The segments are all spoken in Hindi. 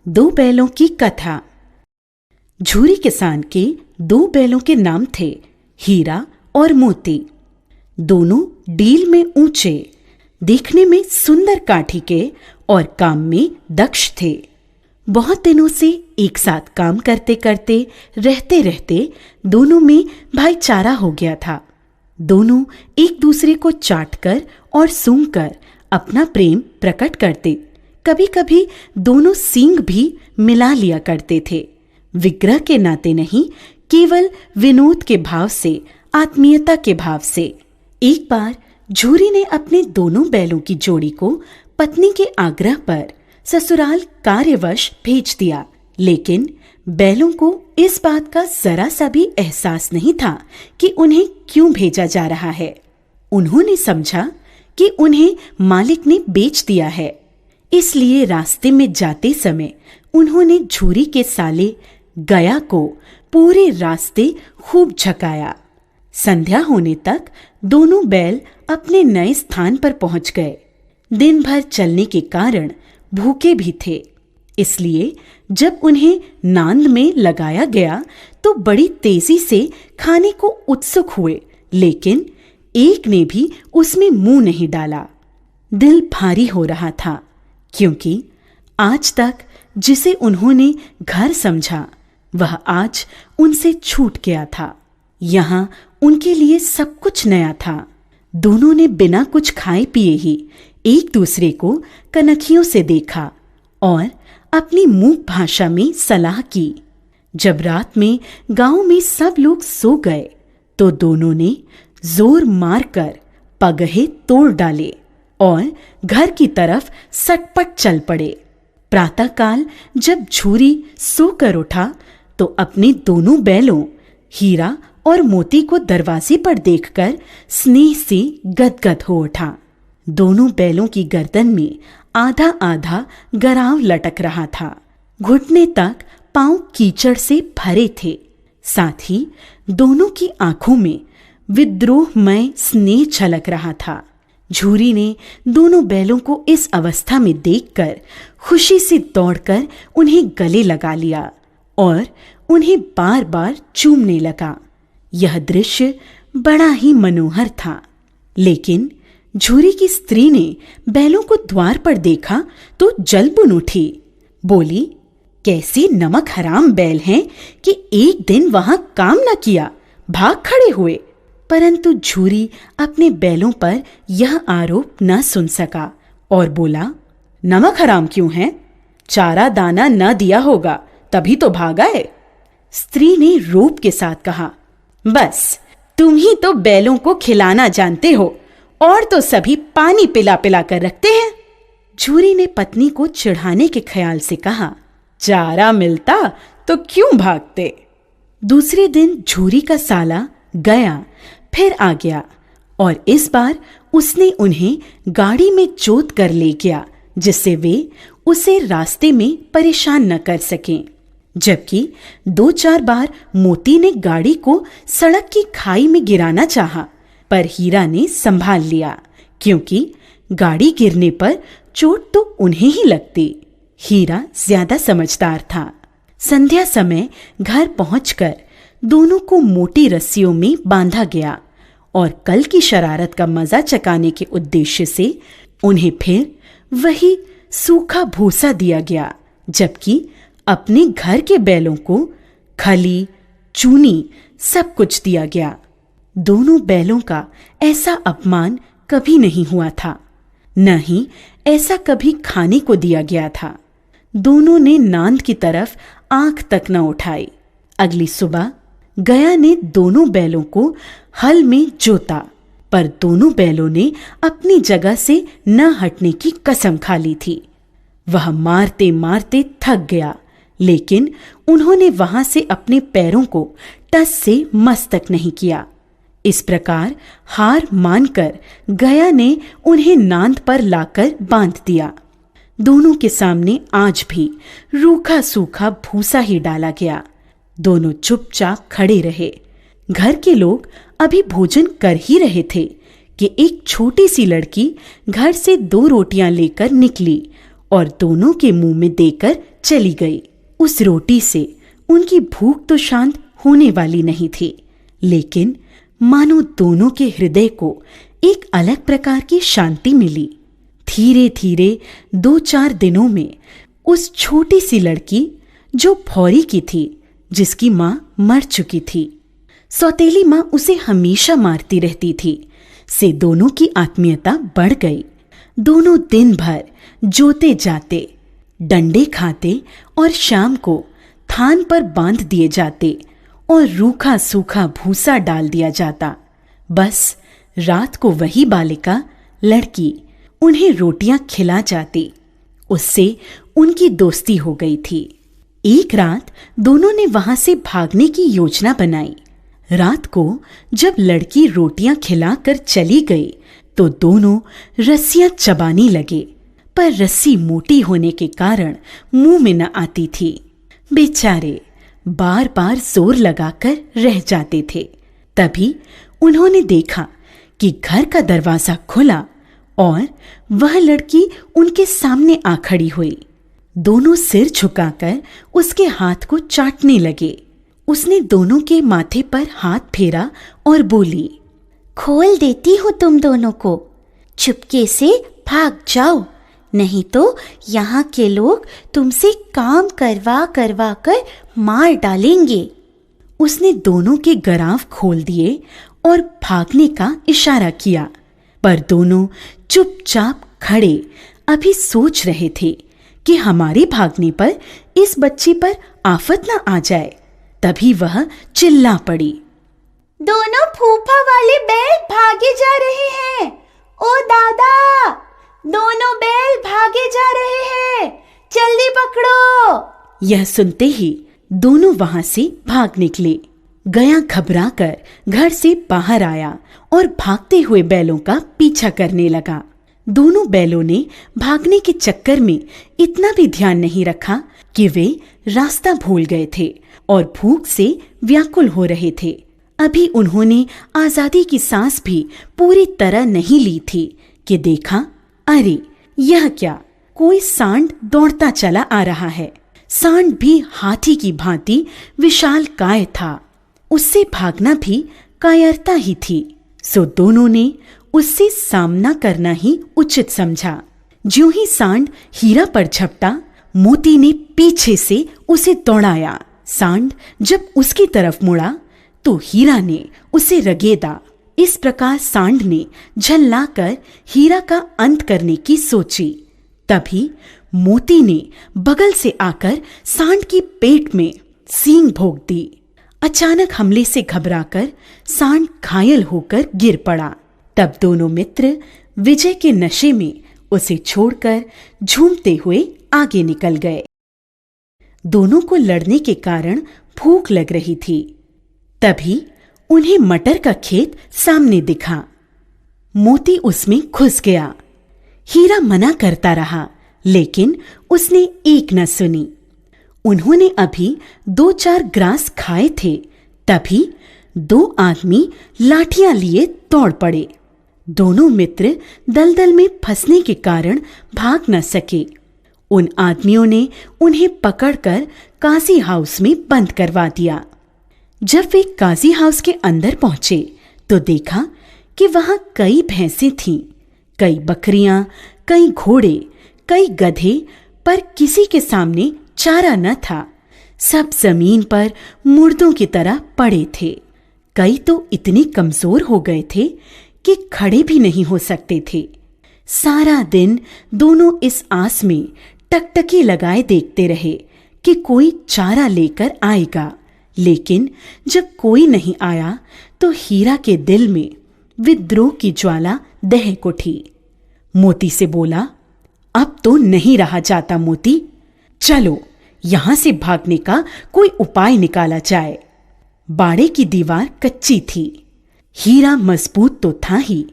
दो बैलों की कथा। झूरी किसान के दो बैलों के नाम थे हीरा और मोती। दोनों डील में ऊंचे, देखने में सुंदर काठी के और काम में दक्ष थे। बहुत दिनों से एक साथ काम करते करते रहते रहते दोनों में भाईचारा हो गया था। दोनों एक दूसरे को चाटकर और सूंघकर अपना प्रेम प्रकट करते। कभी कभी दोनों सींग भी मिला लिया करते थे, विग्रह के नाते नहीं, केवल विनोद के भाव से, आत्मीयता के भाव से। एक बार झूरी ने अपने दोनों बैलों की जोड़ी को पत्नी के आग्रह पर ससुराल कार्यवश भेज दिया, लेकिन बैलों को इस बात का जरा सा भी एहसास नहीं था कि उन्हें क्यों भेजा जा रहा है। उन्होंने समझा कि उन्हें मालिक ने बेच दिया है, इसलिए रास्ते में जाते समय उन्होंने झूरी के साले गया को पूरे रास्ते खूब झकाया। संध्या होने तक दोनों बैल अपने नए स्थान पर पहुंच गए। दिन भर चलने के कारण भूखे भी थे, इसलिए जब उन्हें नांद में लगाया गया तो बड़ी तेजी से खाने को उत्सुक हुए, लेकिन एक ने भी उसमें मुंह नहीं डाला। दिल भारी हो रहा था, क्योंकि आज तक जिसे उन्होंने घर समझा वह आज उनसे छूट गया था। यहाँ उनके लिए सब कुछ नया था। दोनों ने बिना कुछ खाए पिए ही एक दूसरे को कनखियों से देखा और अपनी मूक भाषा में सलाह की। जब रात में गांव में सब लोग सो गए तो दोनों ने जोर मारकर पगहे तोड़ डाले और घर की तरफ सटपट चल पड़े। प्रातःकाल जब झूरी सोकर उठा तो अपने दोनों बैलों हीरा और मोती को दरवाजे पर देखकर स्नेह से गदगद हो उठा। दोनों बैलों की गर्दन में आधा आधा गराव लटक रहा था। घुटने तक पांव कीचड़ से भरे थे। साथ ही दोनों की आंखों में विद्रोहमय स्नेह छलक रहा था। झूरी ने दोनों बैलों को इस अवस्था में देखकर खुशी से दौड़कर उन्हें गले लगा लिया और उन्हें बार बार चूमने लगा। यह दृश्य बड़ा ही मनोहर था, लेकिन झूरी की स्त्री ने बैलों को द्वार पर देखा तो जल बुन उठी। बोली, कैसे नमक हराम बैल हैं कि एक दिन वहां काम न किया, भाग खड़े हुए। परंतु झूरी अपने बैलों पर यह आरोप न सुन सका और बोला, नमक हराम क्यों है? चारा दाना न दिया होगा, तभी तो भाग आए। स्त्री ने रोब के साथ कहा, बस तुम ही तो बैलों को खिलाना जानते हो, और तो सभी पानी पिला पिला कर रखते हैं। झूरी ने पत्नी को चिढ़ाने के ख्याल से कहा, चारा मिलता तो क्यों भागते। दूसरे दिन झूरी का साला गया फिर आ गया और इस बार उसने उन्हें गाड़ी में जोत कर ले गया, जिससे वे उसे रास्ते में परेशान न कर सकें। जबकि 2-4 बार मोती ने गाड़ी को सड़क की खाई में गिराना चाहा, पर हीरा ने संभाल लिया, क्योंकि गाड़ी गिरने पर चोट तो उन्हें ही लगती। हीरा ज्यादा समझदार था। संध्या समय घर पहुंचकर दोनों को मोटी रस्सियों में बांधा गया और कल की शरारत का मजा चकाने के उद्देश्य से उन्हें फिर वही सूखा भूसा दिया गया, जबकि अपने घर के बैलों को खली, चूनी सब कुछ दिया गया। दोनों बैलों का ऐसा अपमान कभी नहीं हुआ था, न ही ऐसा कभी खाने को दिया गया था। दोनों ने नांद की तरफ आंख तक न उठाई। अगली सुबह गया ने दोनों बैलों को हल में जोता, पर दोनों बैलों ने अपनी जगह से न हटने की कसम खा ली थी। वह मारते मारते थक गया, लेकिन उन्होंने वहां से अपने पैरों को टस से मस तक नहीं किया। इस प्रकार हार मानकर गया ने उन्हें नांद पर लाकर बांध दिया। दोनों के सामने आज भी रूखा सूखा भूसा ही डाला गया। दोनों चुपचाप खड़े रहे। घर के लोग अभी भोजन कर ही रहे थे कि एक छोटी सी लड़की घर से 2 रोटियां लेकर निकली और दोनों के मुंह में देकर चली गई। उस रोटी से उनकी भूख तो शांत होने वाली नहीं थी, लेकिन मानो दोनों के हृदय को एक अलग प्रकार की शांति मिली। धीरे धीरे 2-4 दिनों में उस छोटी सी लड़की जो भौरी की थी, जिसकी माँ मर चुकी थी, सौतेली माँ उसे हमेशा मारती रहती थी, से दोनों की आत्मीयता बढ़ गई। दोनों दिन भर जोते जाते, डंडे खाते और शाम को थान पर बांध दिए जाते और रूखा सूखा भूसा डाल दिया जाता। बस रात को वही बालिका लड़की उन्हें रोटियां खिला जाती। उससे उनकी दोस्ती हो गई थी। एक रात दोनों ने वहां से भागने की योजना बनाई। रात को जब लड़की रोटियां खिलाकर चली गई तो दोनों रस्सियां चबाने लगे, पर रस्सी मोटी होने के कारण मुंह में न आती थी। बेचारे बार बार जोर लगाकर रह जाते थे। तभी उन्होंने देखा कि घर का दरवाजा खुला और वह लड़की उनके सामने आ खड़ी हुई। दोनों सिर झुकाकर उसके हाथ को चाटने लगे। उसने दोनों के माथे पर हाथ फेरा और बोली, खोल देती हूँ तुम दोनों को, चुपके से भाग जाओ, नहीं तो यहाँ के लोग तुमसे काम करवा करवा कर मार डालेंगे। उसने दोनों के गराव खोल दिए और भागने का इशारा किया, पर दोनों चुपचाप खड़े अभी सोच रहे थे कि हमारे भागने पर इस बच्ची पर आफत न आ जाए। तभी वह चिल्ला पड़ी, दोनों फूफा वाले बैल भागे जा रहे हैं। ओ दादा, दोनों बैल भागे जा रहे हैं, जल्दी पकड़ो। यह सुनते ही दोनों वहां से भाग निकले। गया घबराकर घर से बाहर आया और भागते हुए बैलों का पीछा करने लगा। दोनों बैलों ने भागने के चक्कर में इतना भी ध्यान नहीं रखा कि वे रास्ता भूल गए थे और भूख से व्याकुल हो रहे थे। अभी उन्होंने आजादी की सांस भी पूरी तरह नहीं ली थी कि देखा, अरे यह क्या, कोई सांड दौड़ता चला आ रहा है। सांड भी हाथी की भांति विशाल काय था। उससे भागना भी कायरता ही थी। सो दोनों ने उससे सामना करना ही उचित समझा। ज्यों ही सांड हीरा पर झपटा, मोती ने पीछे से उसे दौड़ाया। सांड जब उसकी तरफ मुड़ा तो हीरा ने उसे रगेदा। इस प्रकार सांड ने झल्लाकर हीरा का अंत करने की सोची। तभी मोती ने बगल से आकर सांड की पेट में सींग भोंक दी। अचानक हमले से घबराकर सांड घायल होकर गिर पड़ा। तब दोनों मित्र विजय के नशे में उसे छोड़कर झूमते हुए आगे निकल गए। दोनों को लड़ने के कारण भूख लग रही थी। तभी उन्हें मटर का खेत सामने दिखा। मोती उसमें घुस गया। हीरा मना करता रहा, लेकिन उसने एक न सुनी। उन्होंने अभी 2-4 ग्रास खाए थे। तभी 2 आदमी लाठियां लिए दौड़ पड़े। दोनों मित्र दलदल में फंसने के कारण भाग न सके। उन आदमियों ने उन्हें पकड़कर काजी हाउस में बंद करवा दिया। जब वे काजी हाउस के अंदर पहुंचे तो देखा कि वहां कई भैंसें थीं, कई बकरियां, कई घोड़े, कई गधे, पर किसी के सामने चारा न था। सब जमीन पर मुर्दों की तरह पड़े थे। कई तो इतने कमजोर हो गए थे कि खड़े भी नहीं हो सकते थे। सारा दिन दोनों इस आस में टकटकी लगाए देखते रहे कि कोई चारा लेकर आएगा, लेकिन जब कोई नहीं आया तो हीरा के दिल में विद्रोह की ज्वाला दहक उठी। मोती से बोला, अब तो नहीं रहा जाता मोती, चलो यहां से भागने का कोई उपाय निकाला जाए। बाड़े की दीवार कच्ची थी। हीरा मजबूत तो था ही,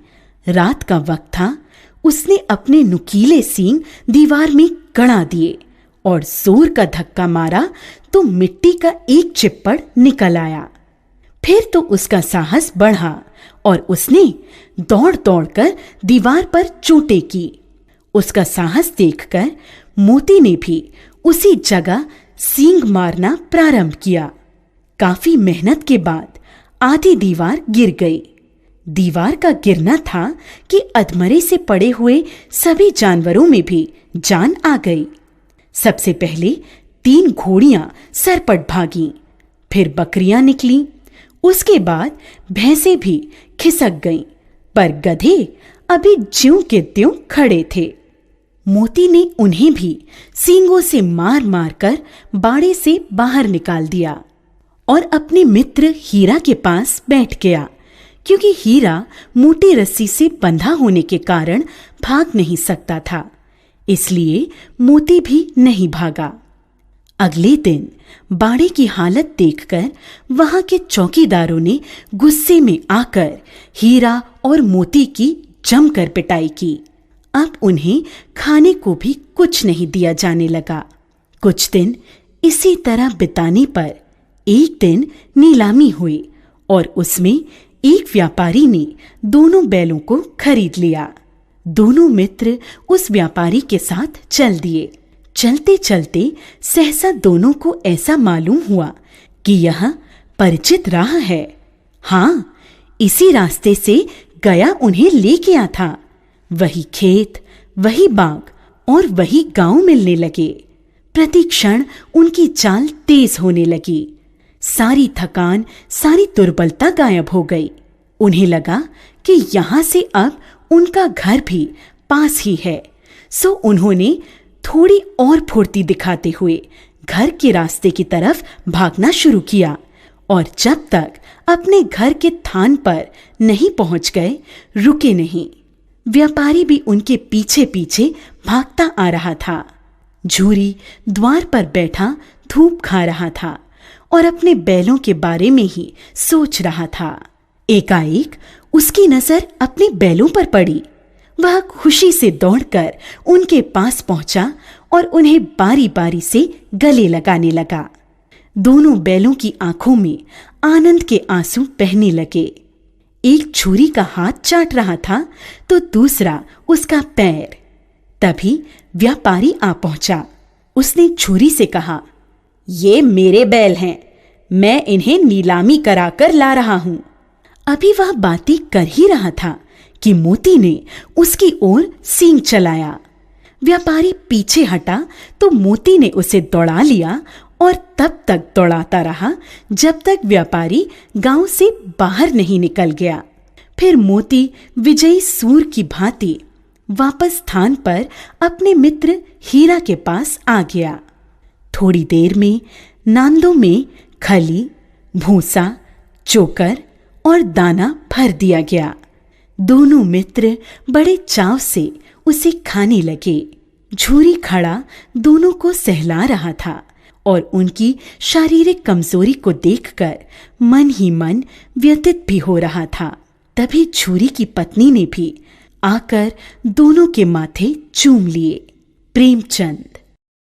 रात का वक्त था। उसने अपने नुकीले सींग दीवार में गड़ा दिए और जोर का धक्का मारा तो मिट्टी का एक चिप्पड़ निकल आया। फिर तो उसका साहस बढ़ा और उसने दौड़ दौड़कर दीवार पर चोटें की। उसका साहस देखकर मोती ने भी उसी जगह सींग मारना प्रारंभ किया। काफी मेहनत के बाद आधी दीवार गिर गई। दीवार का गिरना था कि अधमरे से पड़े हुए सभी जानवरों में भी जान आ गई। सबसे पहले 3 घोड़ियां सरपट भागीं, फिर बकरियां निकलीं, उसके बाद भैंसें भी खिसक गईं, पर गधे अभी ज्यों के त्यों खड़े थे। मोती ने उन्हें भी सींगों से मार मार कर बाड़े से बाहर निकाल दिया और अपने मित्र हीरा के पास बैठ गया, क्योंकि हीरा मोटी रस्सी से बंधा होने के कारण भाग नहीं सकता था, इसलिए मोती भी नहीं भागा। अगले दिन बाड़े की हालत देखकर वहां के चौकीदारों ने गुस्से में आकर हीरा और मोती की जमकर पिटाई की। अब उन्हें खाने को भी कुछ नहीं दिया जाने लगा। कुछ दिन इसी तरह बिताने पर एक दिन नीलामी हुई और उसमें एक व्यापारी ने दोनों बैलों को खरीद लिया। दोनों मित्र उस व्यापारी के साथ चल दिए। चलते चलते सहसा दोनों को ऐसा मालूम हुआ कि यह परिचित राह है। हाँ, इसी रास्ते से गया उन्हें ले गया था। वही खेत, वही बाग और वही गांव मिलने लगे। प्रति क्षण उनकी चाल तेज होने लगी। सारी थकान, सारी दुर्बलता गायब हो गई। उन्हें लगा कि यहां से अब उनका घर भी पास ही है, सो उन्होंने थोड़ी और फुर्ती दिखाते हुए घर के रास्ते की तरफ भागना शुरू किया और जब तक अपने घर के थान पर नहीं पहुंच गए, रुके नहीं। व्यापारी भी उनके पीछे पीछे भागता आ रहा था। झूरी द्वार पर बैठा धूप खा रहा था और अपने बैलों के बारे में ही सोच रहा था। एकाएक उसकी नजर अपने बैलों पर पड़ी। वह खुशी से दौड़कर उनके पास पहुंचा और उन्हें बारी बारी से गले लगाने लगा। दोनों बैलों की आंखों में आनंद के आंसू बहने लगे। एक छुरी का हाथ चाट रहा था तो दूसरा उसका पैर। तभी व्यापारी आ पहुंचा। उसने छुरी से कहा, ये मेरे बैल हैं, मैं इन्हें नीलामी कराकर ला रहा हूं। अभी वह बातें कर ही रहा था कि मोती ने उसकी ओर सींग चलाया। व्यापारी पीछे हटा तो मोती ने उसे दौड़ा लिया और तब तक दौड़ाता रहा जब तक व्यापारी गांव से बाहर नहीं निकल गया। फिर मोती विजयी सूर की भांति वापस स्थान पर अपने मित्र हीरा के पास आ गया। थोड़ी देर में नांदों में खली, भूसा, चोकर और दाना भर दिया गया। दोनों मित्र बड़े चाव से उसे खाने लगे। झूरी खड़ा दोनों को सहला रहा था और उनकी शारीरिक कमजोरी को देखकर मन ही मन व्यथित भी हो रहा था। तभी झूरी की पत्नी ने भी आकर दोनों के माथे चूम लिए। प्रेमचंद।